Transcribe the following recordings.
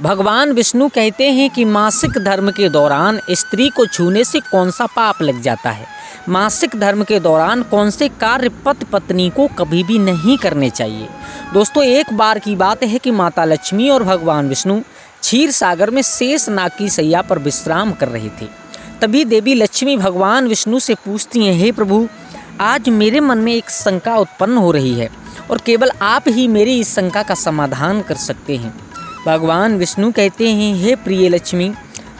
भगवान विष्णु कहते हैं कि मासिक धर्म के दौरान स्त्री को छूने से कौन सा पाप लग जाता है। मासिक धर्म के दौरान कौन से कार्य पति पत्नी को कभी भी नहीं करने चाहिए। दोस्तों, एक बार की बात है कि माता लक्ष्मी और भगवान विष्णु क्षीर सागर में शेष नाग की सैया पर विश्राम कर रहे थे। तभी देवी लक्ष्मी भगवान विष्णु से पूछती हैं, हे प्रभु, आज मेरे मन में एक शंका उत्पन्न हो रही है और केवल आप ही मेरी इस शंका का समाधान कर सकते हैं। भगवान विष्णु कहते हैं, हे प्रिय लक्ष्मी,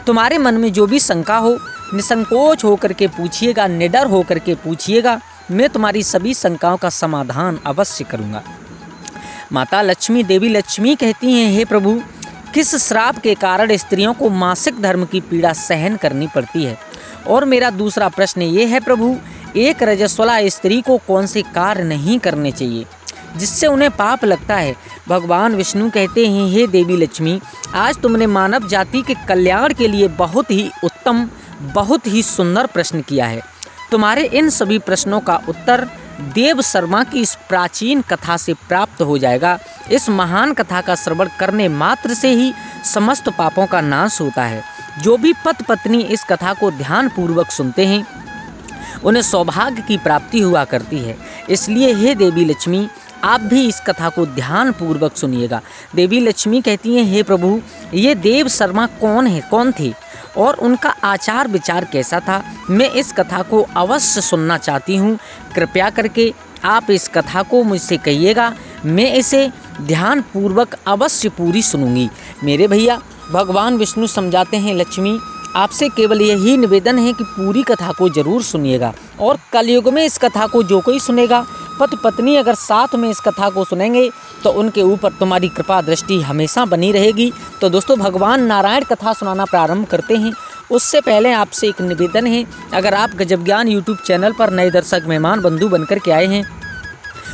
तुम्हारे मन में जो भी शंका हो निसंकोच होकर के पूछिएगा, निडर होकर के पूछिएगा, मैं तुम्हारी सभी शंकाओं का समाधान अवश्य करूँगा। माता लक्ष्मी देवी लक्ष्मी कहती हैं, हे प्रभु, किस श्राप के कारण स्त्रियों को मासिक धर्म की पीड़ा सहन करनी पड़ती है। और मेरा दूसरा प्रश्न ये है प्रभु, एक रजस्वला स्त्री को कौन से कार्य नहीं करने चाहिए जिससे उन्हें पाप लगता है। भगवान विष्णु कहते हैं, हे देवी लक्ष्मी, आज तुमने मानव जाति के कल्याण के लिए बहुत ही उत्तम, बहुत ही सुंदर प्रश्न किया है। तुम्हारे इन सभी प्रश्नों का उत्तर देव शर्मा की इस प्राचीन कथा से प्राप्त हो जाएगा। इस महान कथा का श्रवण करने मात्र से ही समस्त पापों का नाश होता है। जो भी पति पत्नी इस कथा को ध्यानपूर्वक सुनते हैं उन्हें सौभाग्य की प्राप्ति हुआ करती है। इसलिए हे देवी लक्ष्मी, आप भी इस कथा को ध्यानपूर्वक सुनिएगा। देवी लक्ष्मी कहती हैं, हे प्रभु, ये देव शर्मा कौन थे और उनका आचार विचार कैसा था, मैं इस कथा को अवश्य सुनना चाहती हूँ। कृपया करके आप इस कथा को मुझसे कहिएगा, मैं इसे ध्यानपूर्वक अवश्य पूरी सुनूंगी। मेरे भैया, भगवान विष्णु समझाते हैं, लक्ष्मी, आपसे केवल यही निवेदन है कि पूरी कथा को जरूर सुनिएगा। और कलयुग में इस कथा को जो कोई सुनेगा, पति पत्नी अगर साथ में इस कथा को सुनेंगे तो उनके ऊपर तुम्हारी कृपा दृष्टि हमेशा बनी रहेगी। तो दोस्तों, भगवान नारायण कथा सुनाना प्रारंभ करते हैं। उससे पहले आपसे एक निवेदन है, अगर आप गजब ज्ञान यूट्यूब चैनल पर नए दर्शक मेहमान बंधु बनकर के आए हैं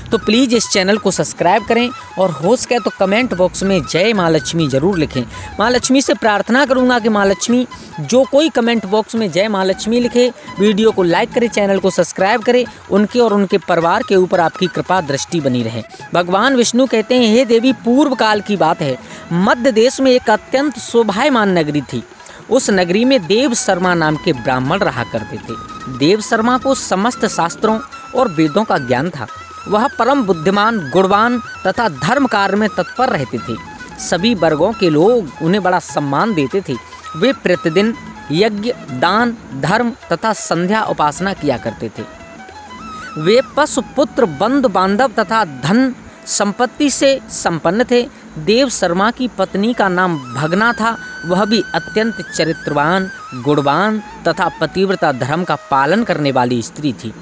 तो प्लीज़ इस चैनल को सब्सक्राइब करें और हो सके तो कमेंट बॉक्स में जय माँ लक्ष्मी ज़रूर लिखें। माँ लक्ष्मी से प्रार्थना करूंगा कि माँ लक्ष्मी, जो कोई कमेंट बॉक्स में जय माँ लक्ष्मी लिखे, वीडियो को लाइक करे, चैनल को सब्सक्राइब करे, उनके और उनके परिवार के ऊपर आपकी कृपा दृष्टि बनी रहे। भगवान विष्णु कहते हैं, हे देवी, पूर्व काल की बात है, मध्य देश में एक अत्यंत शोभायमान नगरी थी। उस नगरी में देव शर्मा नाम के ब्राह्मण रहा करते थे। देव शर्मा को समस्त शास्त्रों और वेदों का ज्ञान था। वह परम बुद्धिमान, गुणवान तथा धर्म कार्य में तत्पर रहते थे। सभी वर्गों के लोग उन्हें बड़ा सम्मान देते थे। वे प्रतिदिन यज्ञ, दान, धर्म तथा संध्या उपासना किया करते थे। वे पशु, पुत्र, बंधु बांधव तथा धन संपत्ति से संपन्न थे। देव शर्मा की पत्नी का नाम भगना था। वह भी अत्यंत चरित्रवान, गुणवान तथा पतिव्रता धर्म का पालन करने वाली स्त्री थी।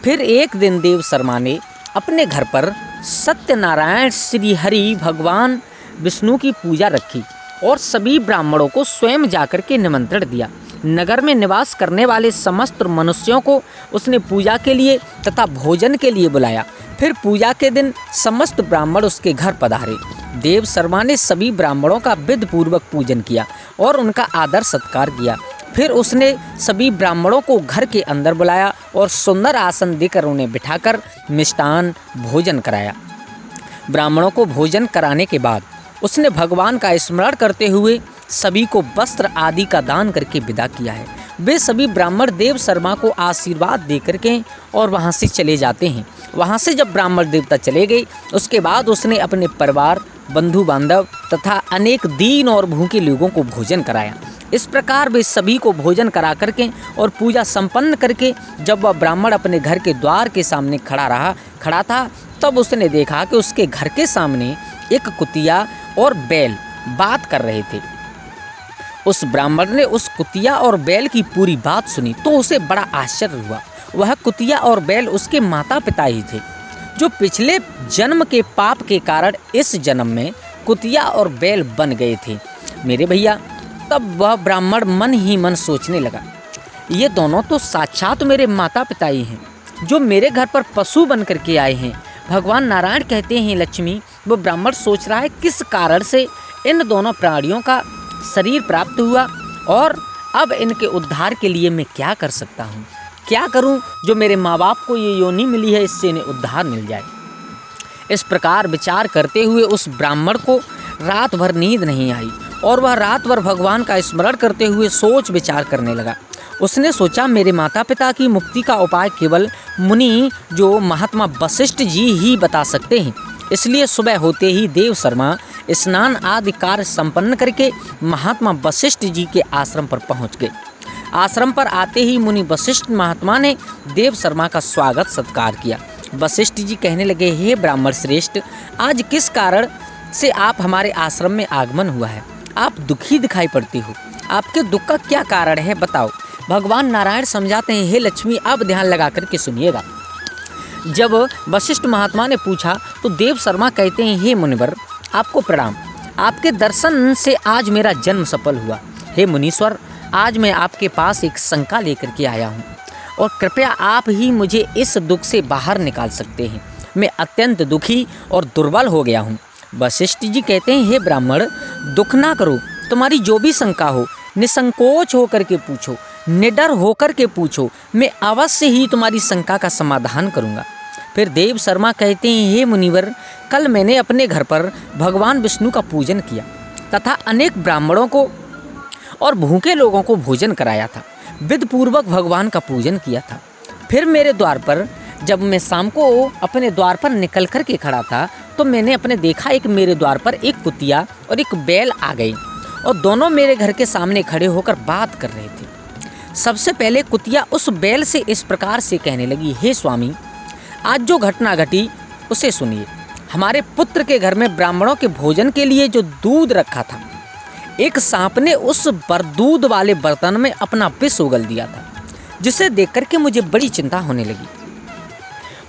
फिर एक दिन देव शर्मा ने अपने घर पर सत्यनारायण श्री हरि भगवान विष्णु की पूजा रखी और सभी ब्राह्मणों को स्वयं जाकर के निमंत्रण दिया। नगर में निवास करने वाले समस्त मनुष्यों को उसने पूजा के लिए तथा भोजन के लिए बुलाया। फिर पूजा के दिन समस्त ब्राह्मण उसके घर पधारे। देव शर्मा ने सभी ब्राह्मणों का विधिपूर्वक पूजन किया और उनका आदर सत्कार किया। फिर उसने सभी ब्राह्मणों को घर के अंदर बुलाया और सुंदर आसन देकर उन्हें बिठाकर मिष्टान भोजन कराया। ब्राह्मणों को भोजन कराने के बाद उसने भगवान का स्मरण करते हुए सभी को वस्त्र आदि का दान करके विदा किया है। वे सभी ब्राह्मण देव शर्मा को आशीर्वाद दे करके और वहाँ से चले जाते हैं। वहाँ से जब ब्राह्मण देवता चले गए, उसके बाद उसने अपने परिवार, बंधु बांधव तथा अनेक दीन और भूखे लोगों को भोजन कराया। इस प्रकार वे सभी को भोजन करा करके और पूजा संपन्न करके जब वह ब्राह्मण अपने घर के द्वार के सामने खड़ा था, तब उसने देखा कि उसके घर के सामने एक कुतिया और बैल बात कर रहे थे। उस ब्राह्मण ने उस कुतिया और बैल की पूरी बात सुनी तो उसे बड़ा आश्चर्य हुआ। वह कुतिया और बैल उसके माता पिता ही थे, जो पिछले जन्म के पाप के कारण इस जन्म में कुतिया और बैल बन गए थे। मेरे भैया, तब वह ब्राह्मण मन ही मन सोचने लगा, ये दोनों तो साक्षात मेरे माता पिता ही हैं, जो मेरे घर पर पशु बन करके आए हैं। भगवान नारायण कहते हैं, लक्ष्मी, वो ब्राह्मण सोच रहा है किस कारण से इन दोनों प्राणियों का शरीर प्राप्त हुआ और अब इनके उद्धार के लिए मैं क्या कर सकता हूँ, क्या करूँ जो मेरे माँ बाप को ये योनि मिली है इससे इन्हें उद्धार मिल जाए। इस प्रकार विचार करते हुए उस ब्राह्मण को रात भर नींद नहीं आई और वह रात भर भगवान का स्मरण करते हुए सोच विचार करने लगा। उसने सोचा मेरे माता पिता की मुक्ति का उपाय केवल मुनि जो महात्मा वशिष्ठ जी ही बता सकते हैं। इसलिए सुबह होते ही देव शर्मा स्नान आदि कार्य संपन्न करके महात्मा वशिष्ठ जी के आश्रम पर पहुंच गए। आश्रम पर आते ही मुनि वशिष्ठ महात्मा ने देव शर्मा का स्वागत सत्कार किया। वशिष्ठ जी कहने लगे, हे ब्राह्मण श्रेष्ठ, आज किस कारण से आप हमारे आश्रम में आगमन हुआ है? आप दुखी दिखाई पड़ते हो, आपके दुख का क्या कारण है, बताओ। भगवान नारायण समझाते हैं, हे लक्ष्मी, अब ध्यान लगा करके सुनिएगा। जब वशिष्ठ महात्मा ने पूछा तो देव शर्मा कहते हैं, हे मुनिवर, आपको प्रणाम। आपके दर्शन से आज मेरा जन्म सफल हुआ। हे मुनीश्वर, आज मैं आपके पास एक शंका लेकर के आया हूँ और कृपया आप ही मुझे इस दुख से बाहर निकाल सकते हैं। मैं अत्यंत दुखी और दुर्बल हो गया हूँ। वशिष्ठ जी कहते हैं, हे ब्राह्मण, दुख ना करो, तुम्हारी जो भी शंका हो निसंकोच होकर के पूछो, निडर होकर के पूछो, मैं अवश्य ही तुम्हारी शंका का समाधान करूँगा। फिर देव शर्मा कहते हैं, हे मुनिवर, कल मैंने अपने घर पर भगवान विष्णु का पूजन किया तथा अनेक ब्राह्मणों को और भूखे लोगों को भोजन कराया था, विधि पूर्वक भगवान का पूजन किया था। फिर मेरे द्वार पर जब मैं शाम को अपने द्वार पर निकल कर के खड़ा था तो मैंने अपने देखा एक मेरे द्वार पर एक कुतिया और एक बैल आ गई और दोनों मेरे घर के सामने खड़े होकर बात कर रहे थे। सबसे पहले कुतिया उस बैल से इस प्रकार से कहने लगी, हे स्वामी, आज जो घटना घटी उसे सुनिए। हमारे पुत्र के घर में ब्राह्मणों के भोजन के लिए जो दूध रखा था, एक सांप ने उस दूध वाले बर्तन में अपना विष उगल दिया था, जिसे देखकर के मुझे बड़ी चिंता होने लगी।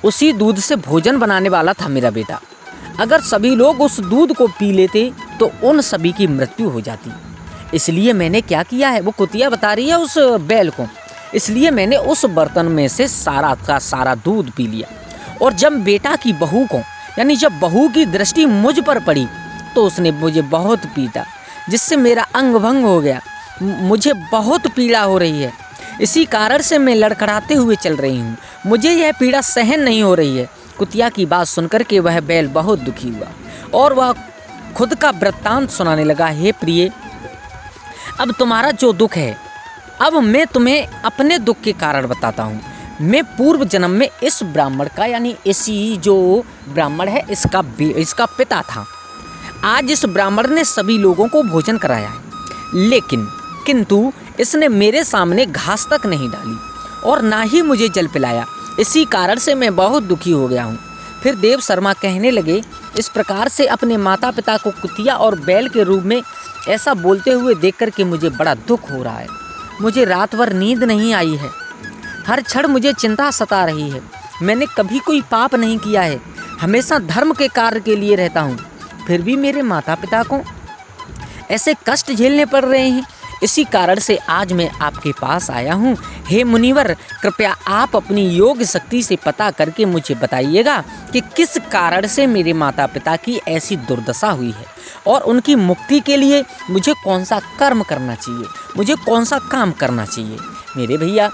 उसी दूध से भोजन बनाने वाला था मेरा बेटा। अगर सभी लोग उस दूध को पी लेते तो उन सभी की मृत्यु हो जाती। इसलिए मैंने क्या किया है, वो कुतिया बता रही है उस बैल को, इसलिए मैंने उस बर्तन में से सारा का सारा दूध पी लिया। और जब बेटा की बहू को, यानी जब बहू की दृष्टि मुझ पर पड़ी तो उसने मुझे बहुत पीटा, जिससे मेरा अंग भंग हो गया। मुझे बहुत पीड़ा हो रही है, इसी कारण से मैं लड़खड़ाते हुए चल रही हूँ। मुझे यह पीड़ा सहन नहीं हो रही है। कुतिया की बात सुनकर के वह बैल बहुत दुखी हुआ और वह खुद का वृत्तांत सुनाने लगा, हे प्रिय, अब तुम्हारा जो दुख है, अब मैं तुम्हें अपने दुख के कारण बताता हूँ। मैं पूर्व जन्म में इस ब्राह्मण का, यानी इसी जो ब्राह्मण है इसका पिता था। आज इस ब्राह्मण ने सभी लोगों को भोजन कराया है, किंतु इसने मेरे सामने घास तक नहीं डाली और ना ही मुझे जल पिलाया। इसी कारण से मैं बहुत दुखी हो गया हूँ। फिर देव शर्मा कहने लगे, इस प्रकार से अपने माता पिता को कुतिया और बैल के रूप में ऐसा बोलते हुए देखकर के मुझे बड़ा दुख हो रहा है। मुझे रात भर नींद नहीं आई है, हर क्षण मुझे चिंता सता रही है। मैंने कभी कोई पाप नहीं किया है, हमेशा धर्म के कार्य के लिए रहता हूँ, फिर भी मेरे माता पिता को ऐसे कष्ट झेलने पड़ रहे हैं। इसी कारण से आज मैं आपके पास आया हूँ। हे मुनिवर, कृपया आप अपनी योग शक्ति से पता करके मुझे बताइएगा कि किस कारण से मेरे माता पिता की ऐसी दुर्दशा हुई है और उनकी मुक्ति के लिए मुझे कौन सा कर्म करना चाहिए, मुझे कौन सा काम करना चाहिए। मेरे भैया,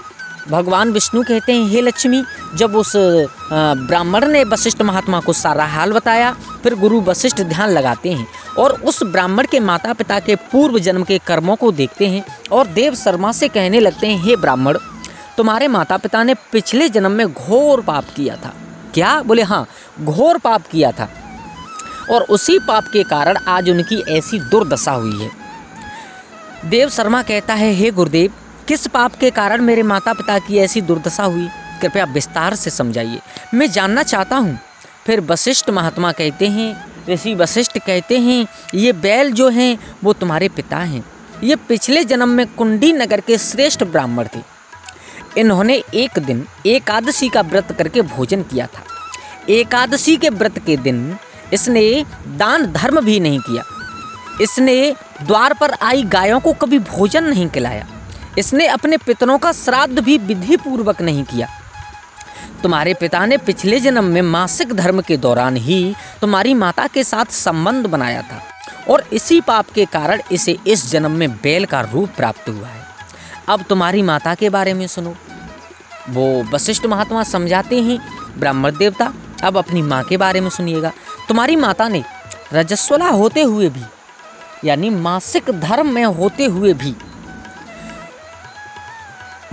भगवान विष्णु कहते हैं, हे लक्ष्मी, जब उस ब्राह्मण ने वशिष्ठ महात्मा को सारा हाल बताया, फिर गुरु वशिष्ठ ध्यान लगाते हैं और उस ब्राह्मण के माता पिता के पूर्व जन्म के कर्मों को देखते हैं और देव शर्मा से कहने लगते हैं, हे ब्राह्मण, तुम्हारे माता पिता ने पिछले जन्म में घोर पाप किया था। क्या? बोले हाँ, घोर पाप किया था और उसी पाप के कारण आज उनकी ऐसी दुर्दशा हुई है। देव शर्मा कहता है, हे गुरुदेव, किस पाप के कारण मेरे माता पिता की ऐसी दुर्दशा हुई, कृपया विस्तार से समझाइए, मैं जानना चाहता हूँ। फिर वशिष्ठ महात्मा कहते हैं, ऋषि वशिष्ठ कहते हैं, ये बैल जो हैं वो तुम्हारे पिता हैं। ये पिछले जन्म में कुंडी नगर के श्रेष्ठ ब्राह्मण थे। इन्होंने एक दिन एकादशी का व्रत करके भोजन किया था। एकादशी के व्रत के दिन इसने दान धर्म भी नहीं किया। इसने द्वार पर आई गायों को कभी भोजन नहीं खिलाया। इसने अपने पितरों का श्राद्ध भी विधि पूर्वक नहीं किया। तुम्हारे पिता ने पिछले जन्म में मासिक धर्म के दौरान ही तुम्हारी माता के साथ संबंध बनाया था और इसी पाप के कारण इसे इस जन्म में बैल का रूप प्राप्त हुआ है। अब तुम्हारी माता के बारे में सुनो। वो वशिष्ठ महात्मा समझाते हैं, ब्राह्मण देवता, अब अपनी माँ के बारे में सुनिएगा। तुम्हारी माता ने रजस्वला होते हुए भी, यानी मासिक धर्म में होते हुए भी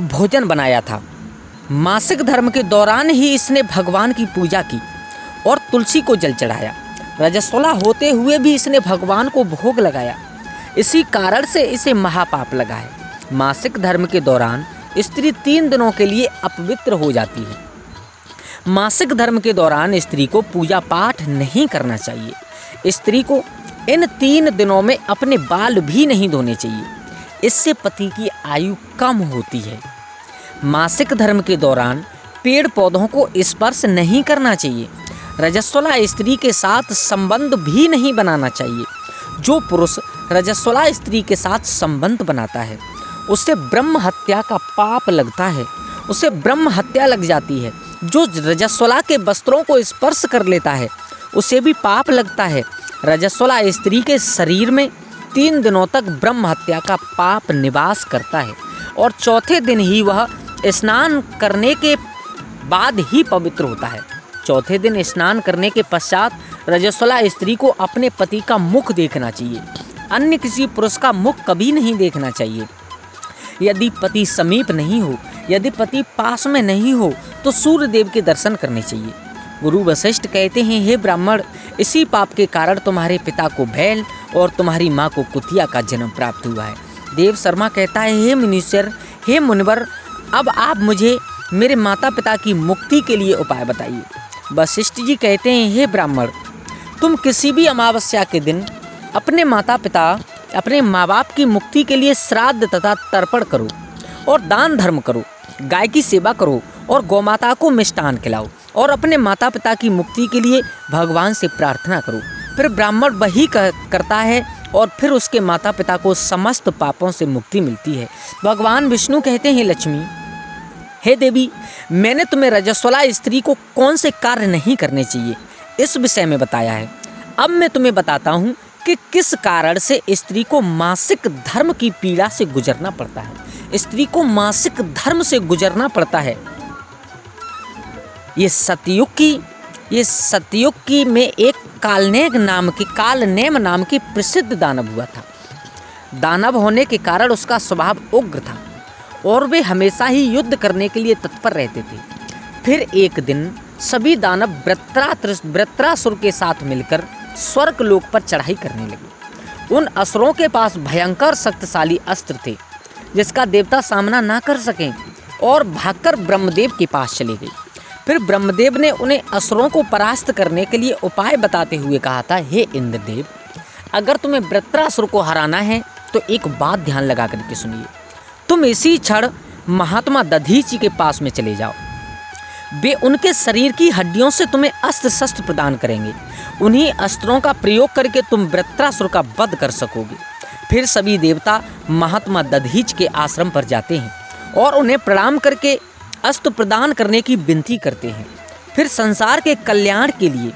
भोजन बनाया था। मासिक धर्म के दौरान ही इसने भगवान की पूजा की और तुलसी को जल चढ़ाया। रजस्वला होते हुए भी इसने भगवान को भोग लगाया, इसी कारण से इसे महापाप लगा है। मासिक धर्म के दौरान स्त्री 3 दिनों के लिए अपवित्र हो जाती है। मासिक धर्म के दौरान स्त्री को पूजा पाठ नहीं करना चाहिए। स्त्री को इन 3 दिनों में अपने बाल भी नहीं धोने चाहिए, इससे पति की आयु कम होती है। मासिक धर्म के दौरान पेड़ पौधों को स्पर्श नहीं करना चाहिए। रजस्वला स्त्री के साथ संबंध भी नहीं बनाना चाहिए। जो पुरुष रजस्वला स्त्री के साथ संबंध बनाता है उसे ब्रह्म हत्या का पाप लगता है, उसे ब्रह्म हत्या लग जाती है। जो रजस्वला के वस्त्रों को स्पर्श कर लेता है उसे भी पाप लगता है। रजस्वला स्त्री के शरीर में 3 दिनों तक ब्रह्म हत्या का पाप निवास करता है और चौथे दिन ही वह स्नान करने के बाद ही पवित्र होता है। चौथे दिन स्नान करने के पश्चात रजस्वला स्त्री को अपने पति का मुख देखना चाहिए, अन्य किसी पुरुष का मुख कभी नहीं देखना चाहिए। यदि पति समीप नहीं हो, यदि पति पास में नहीं हो तो सूर्य देव के दर्शन करने चाहिए। गुरु वशिष्ठ कहते हैं, हे ब्राह्मण, इसी पाप के कारण तुम्हारे पिता को बैल और तुम्हारी माँ को कुतिया का जन्म प्राप्त हुआ है। देव शर्मा कहता है, हे मुनीश्वर, हे मुनिवर, अब आप मुझे मेरे माता पिता की मुक्ति के लिए उपाय बताइए। वशिष्ठ जी कहते हैं, हे ब्राह्मण, तुम किसी भी अमावस्या के दिन अपने माता पिता, अपने माँ बाप की मुक्ति के लिए श्राद्ध तथा तर्पण करो और दान धर्म करो, गाय की सेवा करो और गौमाता को मिष्टान खिलाओ और अपने माता पिता की मुक्ति के लिए भगवान से प्रार्थना करो। फिर ब्राह्मण वही करता है और फिर उसके माता पिता को समस्त पापों से मुक्ति मिलती है। भगवान विष्णु कहते हैं, लक्ष्मी, हे देवी, मैंने तुम्हें रजस्वला स्त्री को कौन से कार्य नहीं करने चाहिए इस विषय में बताया है। अब मैं तुम्हें बताता हूँ कि किस कारण से स्त्री को मासिक धर्म की पीड़ा से गुजरना पड़ता है। स्त्री को मासिक धर्म से गुजरना पड़ता है। ये सतयुग की में एक कालनेम नाम की प्रसिद्ध दानव हुआ था। दानव होने के कारण उसका स्वभाव उग्र था और वे हमेशा ही युद्ध करने के लिए तत्पर रहते थे। फिर एक दिन सभी दानव वृत्रासुर के साथ मिलकर स्वर्ग लोक पर चढ़ाई करने लगे। उन असुरों के पास भयंकर शक्तिशाली अस्त्र थे जिसका देवता सामना ना कर सकें और भागकर ब्रह्मदेव के पास चले गए। फिर ब्रह्मदेव ने उन्हें असुरों को परास्त करने के लिए उपाय बताते हुए कहा था, हे इंद्रदेव, अगर तुम्हें वृत्रासुर को हराना है तो एक बात ध्यान लगा करके सुनिए। तुम इसी क्षण महात्मा दधीचि के पास में चले जाओ। वे उनके शरीर की हड्डियों से तुम्हें अस्त्र शस्त्र प्रदान करेंगे। उन्हीं अस्त्रों का प्रयोग करके तुम वृत्रासुर का वध कर सकोगे। फिर सभी देवता महात्मा दधीच के आश्रम पर जाते हैं और उन्हें प्रणाम करके अस्त्र प्रदान करने की विनती करते हैं। फिर संसार के कल्याण के लिए,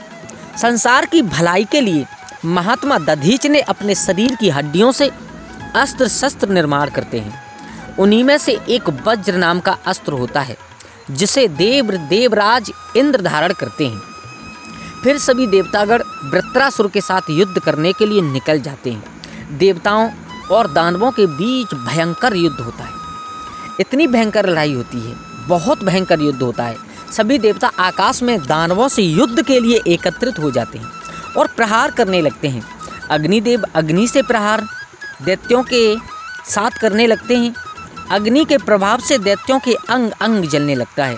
संसार की भलाई के लिए महात्मा दधीच ने अपने शरीर की हड्डियों से अस्त्र शस्त्र निर्माण करते हैं। उन्हीं में से एक वज्र नाम का अस्त्र होता है जिसे देवराज इंद्र धारण करते हैं। फिर सभी देवतागण वृत्रासुर के साथ युद्ध करने के लिए निकल जाते हैं। देवताओं और दानवों के बीच भयंकर युद्ध होता है। इतनी भयंकर लड़ाई होती है, बहुत भयंकर युद्ध होता है। सभी देवता आकाश में दानवों से युद्ध के लिए एकत्रित हो जाते हैं और प्रहार करने लगते हैं। अग्निदेव अग्नि से प्रहार दैत्यों के साथ करने लगते हैं। अग्नि के प्रभाव से दैत्यों के अंग अंग जलने लगता है।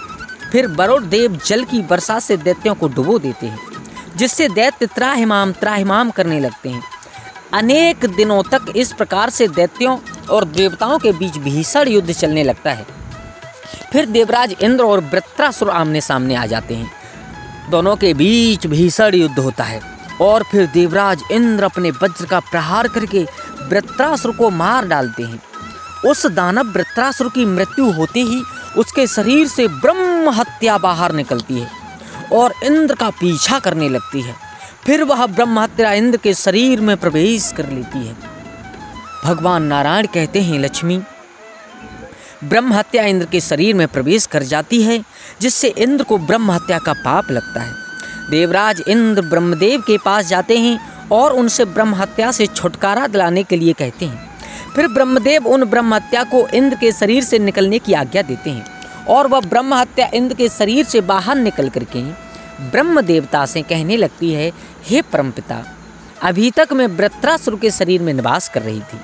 फिर वरुण देव जल की वर्षा से दैत्यों को डुबो देते हैं, जिससे दैत्य त्राहिमाम करने लगते हैं। अनेक दिनों तक इस प्रकार से दैत्यों और देवताओं के बीच भीषण युद्ध चलने लगता है। फिर देवराज इंद्र और वृत्रासुर आमने सामने आ जाते हैं। दोनों के बीच भीषण युद्ध होता है और फिर देवराज इंद्र अपने वज्र का प्रहार करके वृत्रासुर को मार डालते हैं। उस दानव वृत्रासुर की मृत्यु होते ही उसके शरीर से ब्रह्म हत्या बाहर निकलती है और इंद्र का पीछा करने लगती है। फिर वह ब्रह्म हत्या इंद्र के शरीर में प्रवेश कर लेती है। भगवान नारायण कहते हैं, लक्ष्मी, ब्रह्म हत्या इंद्र के शरीर में प्रवेश कर जाती है, जिससे इंद्र को ब्रह्म हत्या का पाप लगता है। देवराज इंद्र ब्रह्मदेव के पास जाते हैं और उनसे ब्रह्म हत्या से छुटकारा दिलाने के लिए कहते हैं। फिर ब्रह्मदेव उन ब्रह्म हत्या को इंद्र के शरीर से निकलने की आज्ञा देते हैं और वह ब्रह्म हत्या इंद्र के शरीर से बाहर निकल करके ब्रह्म देवता से कहने लगती है, हे परमपिता, अभी तक मैं वृत्रासुर के शरीर में निवास कर रही थी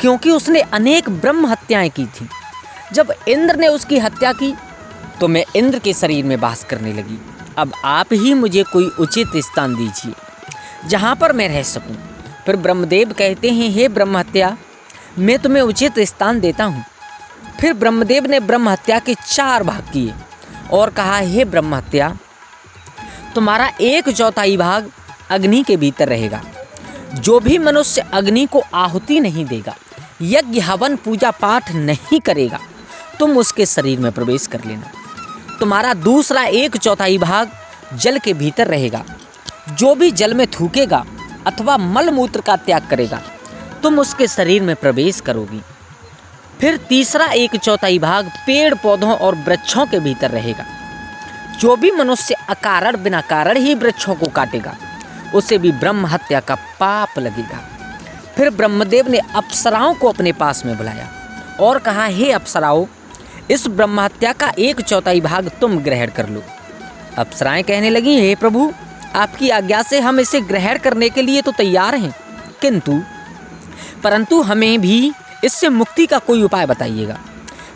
क्योंकि उसने अनेक ब्रह्म हत्याएं की थी। जब इंद्र ने उसकी हत्या की तो मैं इंद्र के शरीर में वास करने लगी। अब आप ही मुझे कोई उचित स्थान दीजिए जहाँ पर मैं रह सकूँ। फिर ब्रह्मदेव कहते हैं, हे ब्रह्म हत्या, मैं तुम्हें उचित स्थान देता हूँ। फिर ब्रह्मदेव ने ब्रह्म हत्या के 4 भाग किए और कहा, हे ब्रह्म हत्या, तुम्हारा 1/4 भाग अग्नि के भीतर रहेगा। जो भी मनुष्य अग्नि को आहुति नहीं देगा, यज्ञ हवन पूजा पाठ नहीं करेगा, तुम उसके शरीर में प्रवेश कर लेना। तुम्हारा दूसरा 1/4 भाग जल के भीतर रहेगा। जो भी जल में थूकेगा अथवा मल मूत्र का त्याग करेगा, तुम उसके शरीर में प्रवेश करोगी। फिर तीसरा 1/4 भाग पेड़ पौधों और वृक्षों के भीतर रहेगा। जो भी मनुष्य अकारण बिना कारण ही वृक्षों को काटेगा, उसे भी ब्रह्म हत्या का पाप लगेगा। फिर ब्रह्मदेव ने अप्सराओं को अपने पास में बुलाया और कहा, हे अप्सराओं, इस ब्रह्म हत्या का 1/4 भाग तुम ग्रहण कर लो। अप्सराएं कहने लगी, हे प्रभु, आपकी आज्ञा से हम इसे ग्रहण करने के लिए तो तैयार हैं, परंतु हमें भी इससे मुक्ति का कोई उपाय बताइएगा।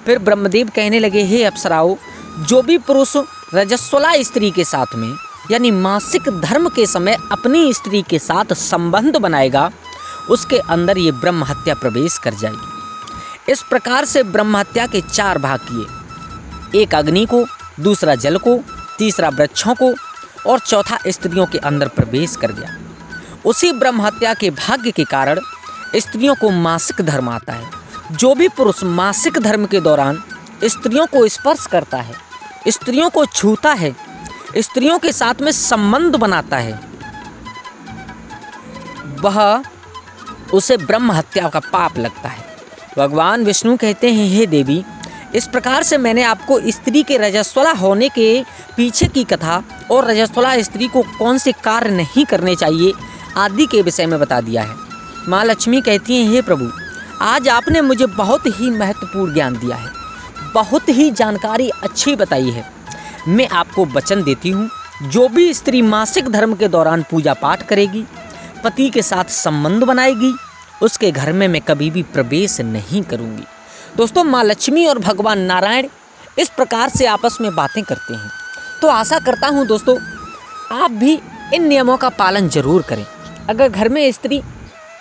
फिर ब्रह्मदेव कहने लगे, हे अप्सराओं, जो भी पुरुष रजस्वला स्त्री के साथ में यानी मासिक धर्म के समय अपनी स्त्री के साथ संबंध बनाएगा, उसके अंदर ये ब्रह्म हत्या प्रवेश कर जाएगी। इस प्रकार से ब्रह्म हत्या के 4 भाग किए, एक अग्नि को, दूसरा जल को, तीसरा वृक्षों को और चौथा स्त्रियों के अंदर प्रवेश कर गया। उसी ब्रह्म हत्या के भाग्य के कारण स्त्रियों को मासिक धर्म आता है। जो भी पुरुष मासिक धर्म के दौरान स्त्रियों को स्पर्श करता है, स्त्रियों को छूता है, स्त्रियों के साथ में संबंध बनाता है, वह उसे ब्रह्म हत्या का पाप लगता है। भगवान विष्णु कहते हैं, हे देवी, इस प्रकार से मैंने आपको स्त्री के रजस्वला होने के पीछे की कथा और रजस्वला स्त्री को कौन से कार्य नहीं करने चाहिए आदि के विषय में बता दिया है। माँ लक्ष्मी कहती हैं, हे प्रभु, आज आपने मुझे बहुत ही महत्वपूर्ण ज्ञान दिया है, बहुत ही जानकारी अच्छी बताई है। मैं आपको वचन देती हूँ, जो भी स्त्री मासिक धर्म के दौरान पूजा पाठ करेगी, पति के साथ संबंध बनाएगी, उसके घर में मैं कभी भी प्रवेश नहीं करूँगी। दोस्तों, माँ लक्ष्मी और भगवान नारायण इस प्रकार से आपस में बातें करते हैं। तो आशा करता हूँ दोस्तों, आप भी इन नियमों का पालन जरूर करें। अगर घर में स्त्री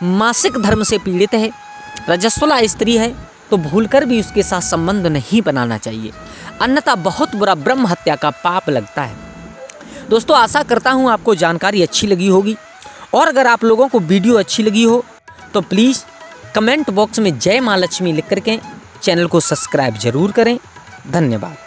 मासिक धर्म से पीड़ित है, रजस्वला स्त्री है, तो भूलकर भी उसके साथ संबंध नहीं बनाना चाहिए, अन्यथा बहुत बुरा ब्रह्म हत्या का पाप लगता है। दोस्तों, आशा करता हूँ आपको जानकारी अच्छी लगी होगी, और अगर आप लोगों को वीडियो अच्छी लगी हो तो प्लीज़ कमेंट बॉक्स में जय माँ लक्ष्मी लिख करके चैनल को सब्सक्राइब जरूर करें। धन्यवाद।